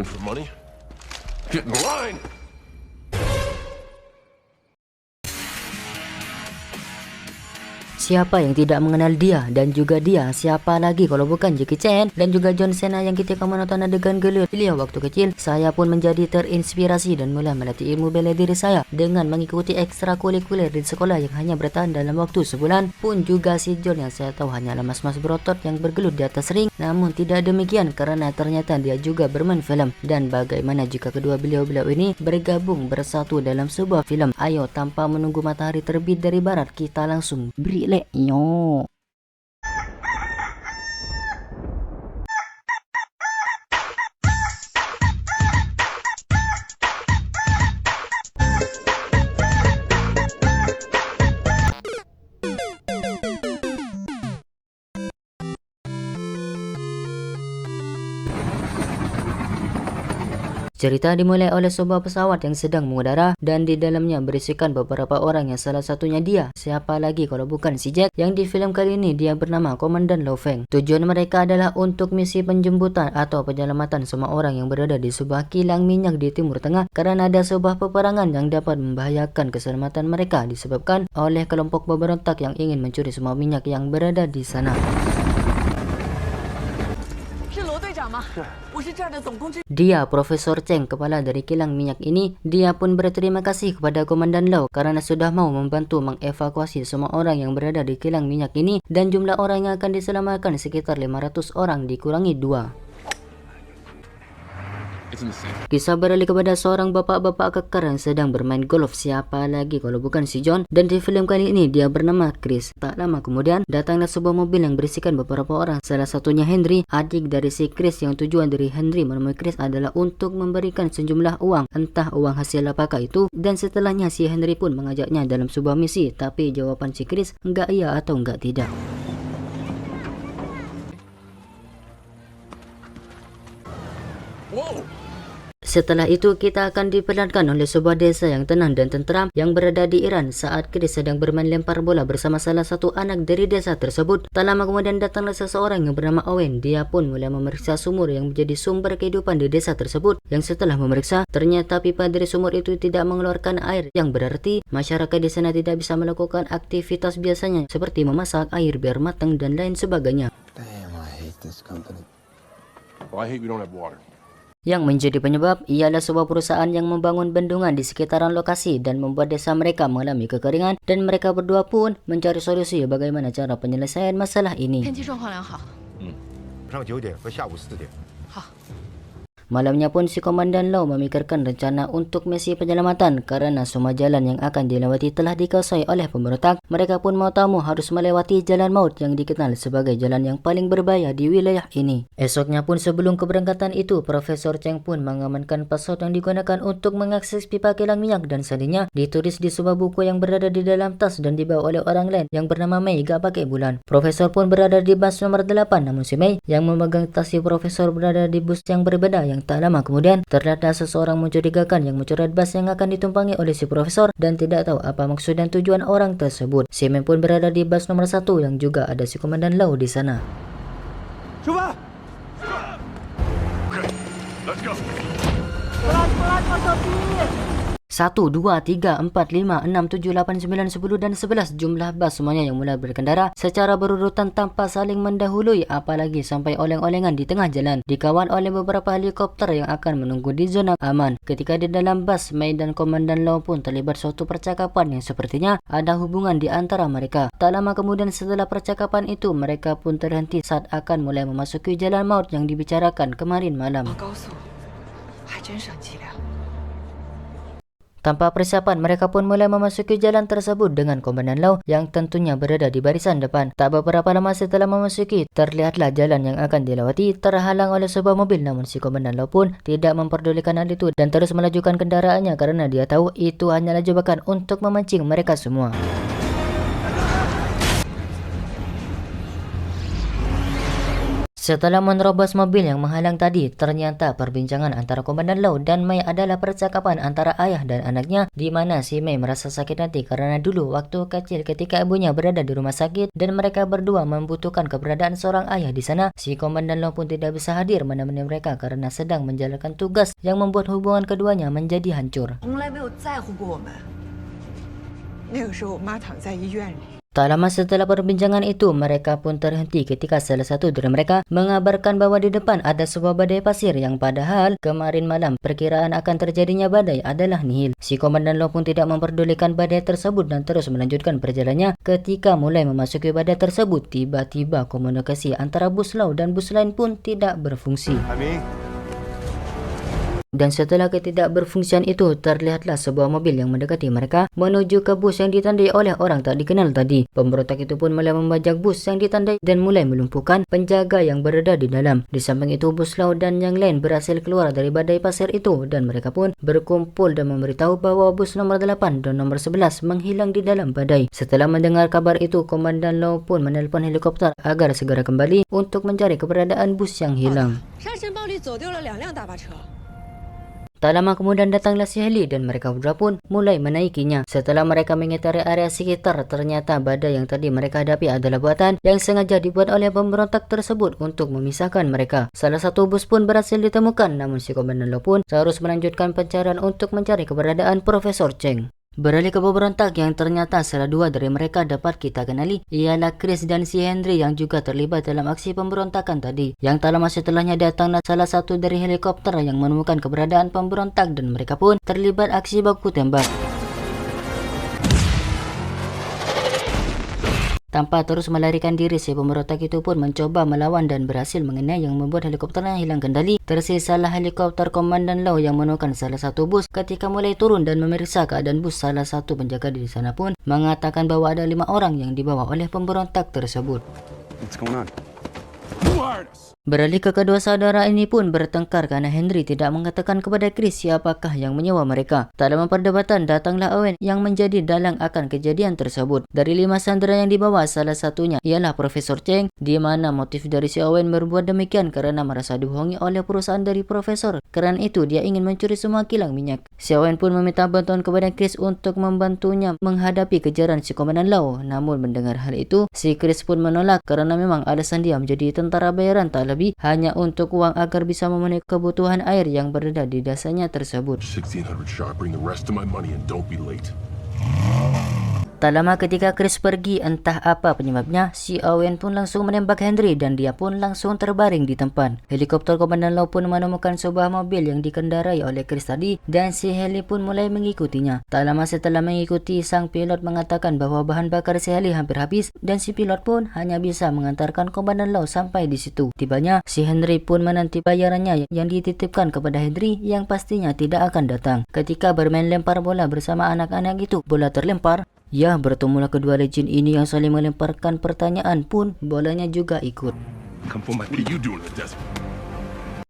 for money. Get in line! Siapa yang tidak mengenal dia, dan juga dia siapa lagi kalau bukan Jackie Chan dan juga John Cena yang ketika menonton adegan gelut beliau waktu kecil, saya pun menjadi terinspirasi dan mulai melatih ilmu bela diri saya dengan mengikuti ekstrakurikuler di sekolah yang hanya bertahan dalam waktu sebulan. Pun juga si John yang saya tahu hanyalah mas-mas berotot yang bergelut di atas ring, namun tidak demikian karena ternyata dia juga bermain film. Dan bagaimana jika kedua beliau-beliau ini bergabung bersatu dalam sebuah film? Ayo, tanpa menunggu matahari terbit dari barat, kita langsung beri yo. Cerita dimulai oleh sebuah pesawat yang sedang mengudara dan di dalamnya berisikan beberapa orang yang salah satunya dia. Siapa lagi kalau bukan si Jack yang di film kali ini dia bernama Komandan Lo Feng. Tujuan mereka adalah untuk misi penjemputan atau penyelamatan semua orang yang berada di sebuah kilang minyak di Timur Tengah karena ada sebuah peperangan yang dapat membahayakan keselamatan mereka disebabkan oleh kelompok pemberontak yang ingin mencuri semua minyak yang berada di sana. Dia Profesor Cheng, kepala dari kilang minyak ini. Dia pun berterima kasih kepada Komandan Lau karena sudah mau membantu mengevakuasi semua orang yang berada di kilang minyak ini dan jumlah orang yang akan diselamatkan sekitar 500 orang dikurangi 2. Kisah beralih kepada seorang bapak-bapak kekar yang sedang bermain golf. Siapa lagi kalau bukan si John, dan di film kali ini dia bernama Chris. Tak lama kemudian datanglah sebuah mobil yang berisikan beberapa orang, salah satunya Henry, adik dari si Chris, yang tujuan dari Henry menemui Chris adalah untuk memberikan sejumlah uang, entah uang hasil apakah itu, dan setelahnya si Henry pun mengajaknya dalam sebuah misi, tapi jawaban si Chris enggak iya atau enggak tidak. Whoa! Setelah itu kita akan diperlihatkan oleh sebuah desa yang tenang dan tentram yang berada di Iran saat Chris sedang bermain lempar bola bersama salah satu anak dari desa tersebut. Tak lama kemudian datanglah seseorang yang bernama Owen. Dia pun mulai memeriksa sumur yang menjadi sumber kehidupan di desa tersebut, yang setelah memeriksa ternyata pipa dari sumur itu tidak mengeluarkan air, yang berarti masyarakat di sana tidak bisa melakukan aktivitas biasanya seperti memasak air biar matang dan lain sebagainya. Damn, I hate this company. Well, I hate we don't have water. Yang menjadi penyebab ialah sebuah perusahaan yang membangun bendungan di sekitaran lokasi dan membuat desa mereka mengalami kekeringan, dan mereka berdua pun mencari solusi bagaimana cara penyelesaian masalah ini. Malamnya pun si Komandan Lau memikirkan rencana untuk misi penyelamatan karena semua jalan yang akan dilewati telah dikuasai oleh pemberontak. Mereka pun mau tak mau harus melewati jalan maut yang dikenal sebagai jalan yang paling berbahaya di wilayah ini. Esoknya pun sebelum keberangkatan itu, Profesor Cheng pun mengamankan pesawat yang digunakan untuk mengakses pipa kilang minyak, dan selanjutnya ditulis di sebuah buku yang berada di dalam tas dan dibawa oleh orang lain yang bernama Mei gak pakai bulan. Profesor pun berada di bus nomor 8, namun si Mei yang memegang tas si Profesor berada di bus yang berbeda. Yang tak lama kemudian ternyata seseorang mencurigakan yang mencoret bus yang akan ditumpangi oleh si Profesor dan tidak tahu apa maksud dan tujuan orang tersebut. Si Mei pun berada di bus nomor 1 yang juga ada si Komandan Lau di sana. Coba! Okay, let's go. Pelan-pelan Mas Sofi. 1, 2, 3, 4, 5, 6, 7, 8, 9, 10, dan 11 jumlah bas semuanya yang mulai berkendara secara berurutan tanpa saling mendahului, apalagi sampai oleng-olengan di tengah jalan, dikawal oleh beberapa helikopter yang akan menunggu di zona aman. Ketika di dalam bas, Mei dan Komandan Lau pun terlibat suatu percakapan yang sepertinya ada hubungan di antara mereka. Tak lama kemudian setelah percakapan itu, mereka pun terhenti saat akan mulai memasuki jalan maut yang dibicarakan kemarin malam. Tanpa persiapan, mereka pun mulai memasuki jalan tersebut dengan Komandan Lau yang tentunya berada di barisan depan. Tak beberapa lama setelah memasuki, terlihatlah jalan yang akan dilewati terhalang oleh sebuah mobil, namun si Komandan Lau pun tidak memperdulikan hal itu dan terus melajukan kendaraannya karena dia tahu itu hanyalah jebakan untuk memancing mereka semua. Setelah menerobos mobil yang menghalang tadi, ternyata perbincangan antara Komandan Lau dan Mei adalah percakapan antara ayah dan anaknya, di mana si Mei merasa sakit hati karena dulu waktu kecil ketika ibunya berada di rumah sakit dan mereka berdua membutuhkan keberadaan seorang ayah di sana, si Komandan Lau pun tidak bisa hadir menemani mereka karena sedang menjalankan tugas yang membuat hubungan keduanya menjadi hancur. 从来没有在乎过我们。那个时候，我妈躺在医院里。 Tak lama setelah perbincangan itu, mereka pun terhenti ketika salah satu dari mereka mengabarkan bahwa di depan ada sebuah badai pasir yang padahal kemarin malam perkiraan akan terjadinya badai adalah nihil. Si Komandan Lau pun tidak memperdulikan badai tersebut dan terus melanjutkan perjalanannya. Ketika mulai memasuki badai tersebut, tiba-tiba komunikasi antara bus Lau dan bus lain pun tidak berfungsi. Dan setelah ketidakberfungsian itu, terlihatlah sebuah mobil yang mendekati mereka menuju ke bus yang ditandai oleh orang tak dikenal tadi. Pemberontak itu pun mulai membajak bus yang ditandai dan mulai melumpuhkan penjaga yang berada di dalam. Di samping itu, bus Lau dan yang lain berhasil keluar dari badai pasir itu dan mereka pun berkumpul dan memberitahu bahwa bus nomor 8 dan nomor 11 menghilang di dalam badai. Setelah mendengar kabar itu, Komandan Lau pun menelpon helikopter agar segera kembali untuk mencari keberadaan bus yang hilang. 沙尘暴里走丢了2辆大巴车。 Tak lama kemudian datanglah si heli dan mereka berdua pun mulai menaikinya. Setelah mereka mengitari area sekitar, ternyata badai yang tadi mereka hadapi adalah buatan yang sengaja dibuat oleh pemberontak tersebut untuk memisahkan mereka. Salah satu bus pun berhasil ditemukan, namun si Komandan Lau pun harus melanjutkan pencarian untuk mencari keberadaan Profesor Cheng. Beralih ke pemberontak yang ternyata salah dua dari mereka dapat kita kenali ialah Chris dan si Henry yang juga terlibat dalam aksi pemberontakan tadi. Yang tak lama setelahnya datanglah salah satu dari helikopter yang menemukan keberadaan pemberontak dan mereka pun terlibat aksi baku tembak. Tanpa terus melarikan diri, si pemberontak itu pun mencoba melawan dan berhasil mengenai yang membuat helikopternya hilang kendali. Tersisalah helikopter Komandan Lau yang menemukan salah satu bus. Ketika mulai turun dan memeriksa keadaan bus, salah satu penjaga di sana pun mengatakan bahwa ada 5 orang yang dibawa oleh pemberontak tersebut. What's going on? Who hired us? Beralih ke kedua saudara ini pun bertengkar karena Henry tidak mengatakan kepada Chris siapakah yang menyewa mereka. Tak lama perdebatan, datanglah Owen yang menjadi dalang akan kejadian tersebut. Dari 5 sandera yang dibawa, salah satunya ialah Profesor Cheng, di mana motif dari si Owen berbuat demikian karena merasa dibohongi oleh perusahaan dari Profesor. Karena itu, dia ingin mencuri semua kilang minyak. Si Owen pun meminta bantuan kepada Chris untuk membantunya menghadapi kejaran si Komandan Lau. Namun mendengar hal itu, si Chris pun menolak karena memang alasan dia menjadi tentara bayaran tak lebih hanya untuk uang agar bisa memenuhi kebutuhan air yang berada di dasarnya tersebut. 1600 sharp. Bring the rest of my money and don't be late. Tak lama ketika Chris pergi, entah apa penyebabnya, si Owen pun langsung menembak Henry dan dia pun langsung terbaring di tempat. Helikopter Komandan Lau pun menemukan sebuah mobil yang dikendarai oleh Chris tadi dan si heli pun mulai mengikutinya. Tak lama setelah mengikuti, sang pilot mengatakan bahwa bahan bakar si heli hampir habis dan si pilot pun hanya bisa mengantarkan Komandan Lau sampai di situ. Tibanya, si Henry pun menanti bayarannya yang dititipkan kepada Henry yang pastinya tidak akan datang. Ketika bermain lempar bola bersama anak-anak itu, bola terlempar. Ya, bertemulah kedua legend ini yang saling melemparkan pertanyaan pun bolanya juga ikut. Come for my pee. What are you doing in the desert?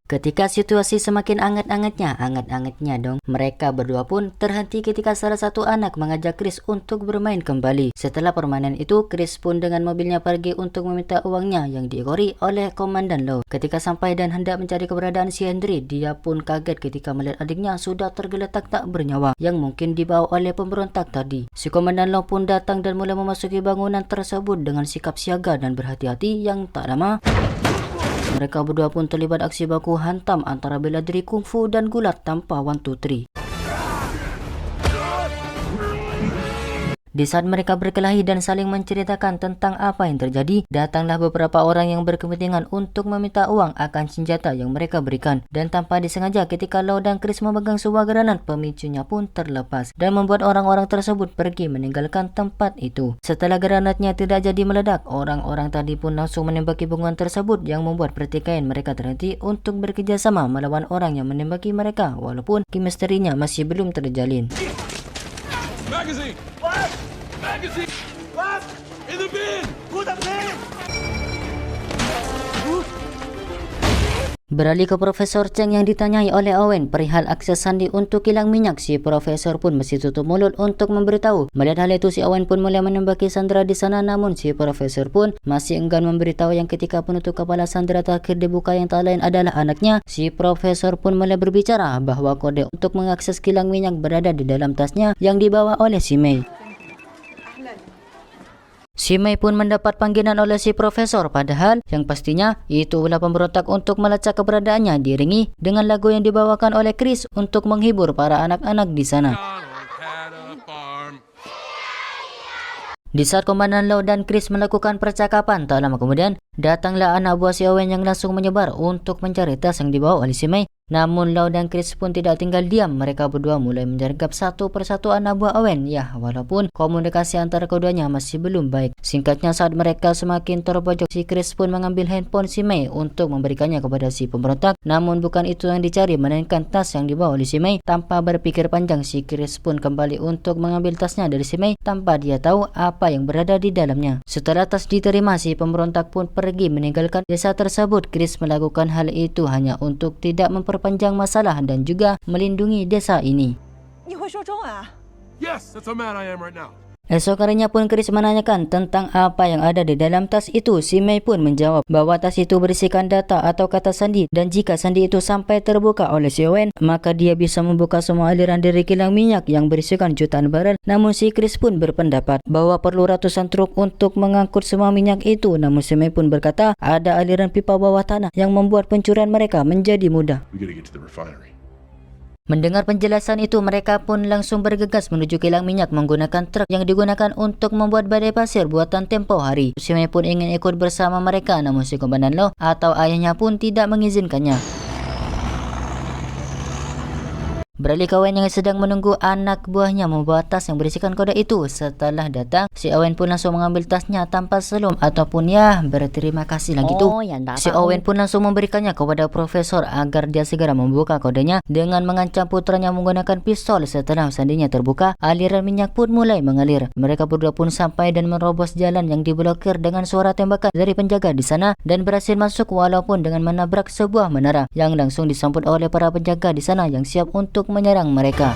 Ketika situasi semakin anget-angetnya dong, mereka berdua pun terhenti ketika salah satu anak mengajak Chris untuk bermain kembali. Setelah permainan itu, Chris pun dengan mobilnya pergi untuk meminta uangnya yang diekori oleh Komandan Lau. Ketika sampai dan hendak mencari keberadaan si Henry, dia pun kaget ketika melihat adiknya sudah tergeletak tak bernyawa yang mungkin dibawa oleh pemberontak tadi. Si Komandan Lau pun datang dan mulai memasuki bangunan tersebut dengan sikap siaga dan berhati-hati. Yang tak lama, mereka berdua pun terlibat aksi baku hantam antara bela diri kungfu dan gulat tanpa 1, 2, 3. Di saat mereka berkelahi dan saling menceritakan tentang apa yang terjadi, datanglah beberapa orang yang berkepentingan untuk meminta uang akan senjata yang mereka berikan. Dan tanpa disengaja ketika Lau dan Chris memegang sebuah granat, pemicunya pun terlepas dan membuat orang-orang tersebut pergi meninggalkan tempat itu. Setelah granatnya tidak jadi meledak, orang-orang tadi pun langsung menembaki bangunan tersebut yang membuat pertikaian mereka terhenti untuk bekerjasama melawan orang yang menembaki mereka walaupun kemesterinya masih belum terjalin. Magazine! What? Magazine! What? In the bin! Put the bin! Beralih ke Profesor Cheng yang ditanyai oleh Owen perihal akses Sandy untuk kilang minyak, si Profesor pun masih tutup mulut untuk memberitahu. Melihat hal itu, si Owen pun mulai menembaki Sandra di sana, namun si Profesor pun masih enggan memberitahu yang ketika penutup kepala Sandra terakhir dibuka yang tak lain adalah anaknya. Si Profesor pun mulai berbicara bahwa kode untuk mengakses kilang minyak berada di dalam tasnya yang dibawa oleh si Mei. Si Mei pun mendapat panggilan oleh si Profesor, padahal yang pastinya itu ulah pemberontak untuk melacak keberadaannya, diiringi dengan lagu yang dibawakan oleh Chris untuk menghibur para anak-anak di sana. Di saat Komandan Lau dan Chris melakukan percakapan, tak lama kemudian datanglah anak buah si Owen yang langsung menyebar untuk mencari tas yang dibawa oleh si Mei. Namun Lau dan Chris pun tidak tinggal diam, mereka berdua mulai menyergap satu persatu anak buah Owen. Ya, walaupun komunikasi antara keduanya masih belum baik. Singkatnya, saat mereka semakin terpojok, si Chris pun mengambil handphone si Mei untuk memberikannya kepada si pemberontak. Namun bukan itu yang dicari, melainkan tas yang dibawa oleh si Mei. Tanpa berpikir panjang, si Chris pun kembali untuk mengambil tasnya dari si Mei tanpa dia tahu apa yang berada di dalamnya. Setelah tas diterima, si pemberontak pun pergi meninggalkan desa tersebut. Chris melakukan hal itu hanya untuk tidak memperpanjang masalah dan juga melindungi desa ini. 你会说中文啊？ Yes, that's how mad I am right now. Esok harinya pun Chris menanyakan tentang apa yang ada di dalam tas itu. Si Mei pun menjawab bahwa tas itu berisikan data atau kata sandi, dan jika sandi itu sampai terbuka oleh si Owen, maka dia bisa membuka semua aliran dari kilang minyak yang berisikan jutaan barel. Namun si Chris pun berpendapat bahwa perlu ratusan truk untuk mengangkut semua minyak itu. Namun si Mei pun berkata ada aliran pipa bawah tanah yang membuat pencurian mereka menjadi mudah. We gotta get to the refinery. Mendengar penjelasan itu, mereka pun langsung bergegas menuju kilang minyak menggunakan truk yang digunakan untuk membuat badai pasir buatan tempo hari. Si Mei pun ingin ikut bersama mereka, namun si Komandan Lau atau ayahnya pun tidak mengizinkannya. Beralih ke Owen yang sedang menunggu anak buahnya membawa tas yang berisikan kode itu. Setelah datang, si Owen pun langsung mengambil tasnya tanpa salam ataupun ya berterima kasih lah gitu. Si Owen pun langsung memberikannya kepada Profesor agar dia segera membuka kodenya dengan mengancam putranya menggunakan pistol. Setelah sandinya terbuka, aliran minyak pun mulai mengalir. Mereka berdua pun sampai dan menerobos jalan yang diblokir dengan suara tembakan dari penjaga di sana dan berhasil masuk walaupun dengan menabrak sebuah menara yang langsung disambut oleh para penjaga di sana yang siap untuk menyerang mereka.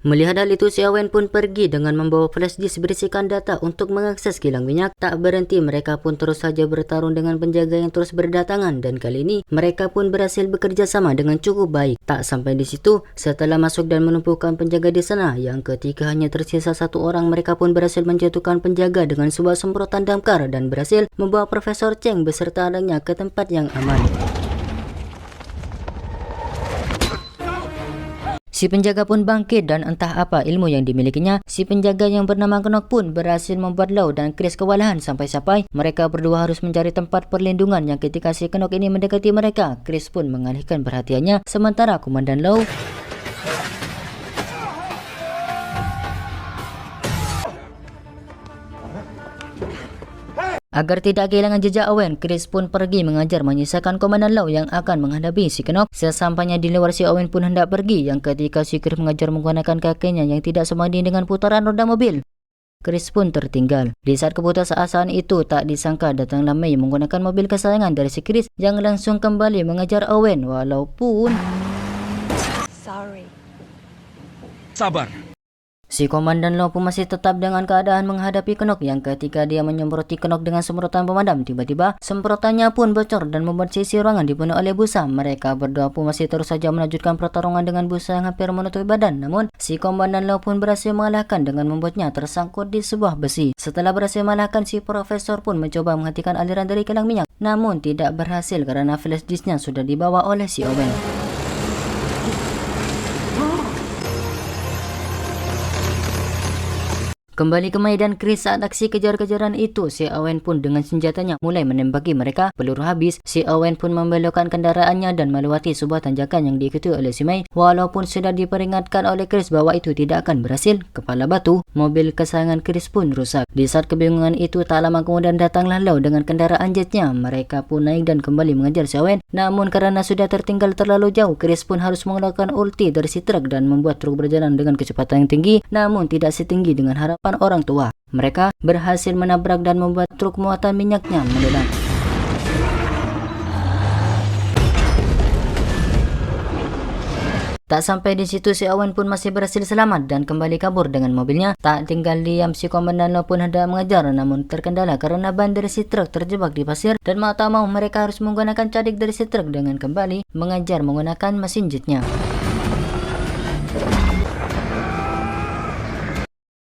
Melihat hal itu, si Owen pun pergi dengan membawa flash disk berisikan data untuk mengakses kilang minyak. Tak berhenti, mereka pun terus saja bertarung dengan penjaga yang terus berdatangan, dan kali ini mereka pun berhasil bekerja sama dengan cukup baik. Tak sampai di situ, setelah masuk dan menumpukan penjaga di sana, yang ketika hanya tersisa satu orang, mereka pun berhasil menjatuhkan penjaga dengan sebuah semprotan damkar dan berhasil membawa Profesor Cheng beserta anaknya ke tempat yang aman. Si penjaga pun bangkit dan entah apa ilmu yang dimilikinya, si penjaga yang bernama Knock pun berhasil membuat Lau dan Chris kewalahan sampai-sampai mereka berdua harus mencari tempat perlindungan. Yang ketika si Knock ini mendekati mereka, Chris pun mengalihkan perhatiannya sementara Komandan Lau agar tidak kehilangan jejak Owen, Chris pun pergi mengajar menyisakan Komandan Lau yang akan menghadapi si Knock. Sesampainya di luar, si Owen pun hendak pergi yang ketika si Chris mengajar menggunakan kakinya yang tidak sebanding dengan putaran roda mobil. Chris pun tertinggal. Di saat keputusasaan itu, tak disangka datanglah Mei menggunakan mobil kesayangan dari si Chris yang langsung kembali mengejar Owen walaupun Sorry. Sabar. si Komandan Lau pun masih tetap dengan keadaan menghadapi Knock yang ketika dia menyemproti Knock dengan semprotan pemadam, tiba-tiba semprotannya pun bocor dan membuat sisi ruangan dipenuhi oleh busa. Mereka berdua pun masih terus saja melanjutkan pertarungan dengan busa yang hampir menutupi badan, namun si Komandan Lau pun berhasil mengalahkan dengan membuatnya tersangkut di sebuah besi. Setelah berhasil mengalahkan, si Profesor pun mencoba menghentikan aliran dari kilang minyak, namun tidak berhasil karena flash disknya sudah dibawa oleh si Owen. Kembali ke Mei dan Chris saat aksi kejar-kejaran itu, si Owen pun dengan senjatanya mulai menembaki mereka. Peluru habis, si Owen pun membelokkan kendaraannya dan melewati sebuah tanjakan yang diikuti oleh si Mei. Walaupun sudah diperingatkan oleh Chris bahwa itu tidak akan berhasil, kepala batu, mobil kesayangan Chris pun rusak. Di saat kebingungan itu, tak lama kemudian datanglah Lau dengan kendaraan jetnya. Mereka pun naik dan kembali mengejar si Owen. Namun karena sudah tertinggal terlalu jauh, Chris pun harus mengeluarkan ulti dari si truk dan membuat truk berjalan dengan kecepatan yang tinggi, namun tidak setinggi dengan harapan depan orang tua. Mereka berhasil menabrak dan membuat truk muatan minyaknya meledak. Tak sampai di situ, si Owen pun masih berhasil selamat dan kembali kabur dengan mobilnya. Tak tinggal diam, si Komandan Lau pun hendak mengejar, namun terkendala karena ban dari si truk terjebak di pasir dan mau tak mau mereka harus menggunakan cadik dari si truk dengan kembali mengejar menggunakan mesin jetnya.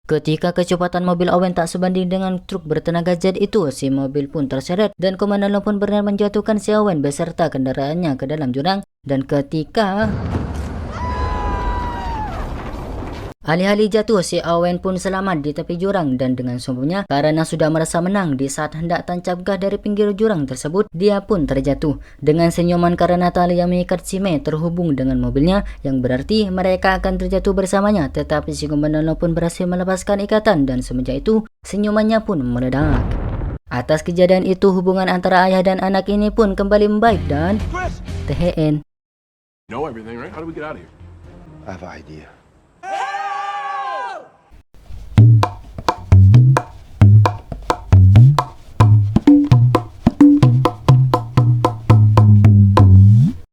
Ketika kecepatan mobil Owen tak sebanding dengan truk bertenaga jet itu, si mobil pun terseret dan Komandan Lau pun benar menjatuhkan si Owen beserta kendaraannya ke dalam jurang. Dan ketika alih-alih jatuh, si Owen pun selamat di tepi jurang dan dengan sombongnya karena sudah merasa menang di saat hendak tancap gas dari pinggir jurang tersebut, dia pun terjatuh. Dengan senyuman karena tali yang mengikat si Mei terhubung dengan mobilnya, yang berarti mereka akan terjatuh bersamanya, tetapi si Komandan Lau pun berhasil melepaskan ikatan dan semenjak itu senyumannya pun meledak. Atas kejadian itu, hubungan antara ayah dan anak ini pun kembali membaik dan Chris! THN. You know everything, right? How do we get out of here? I have an idea.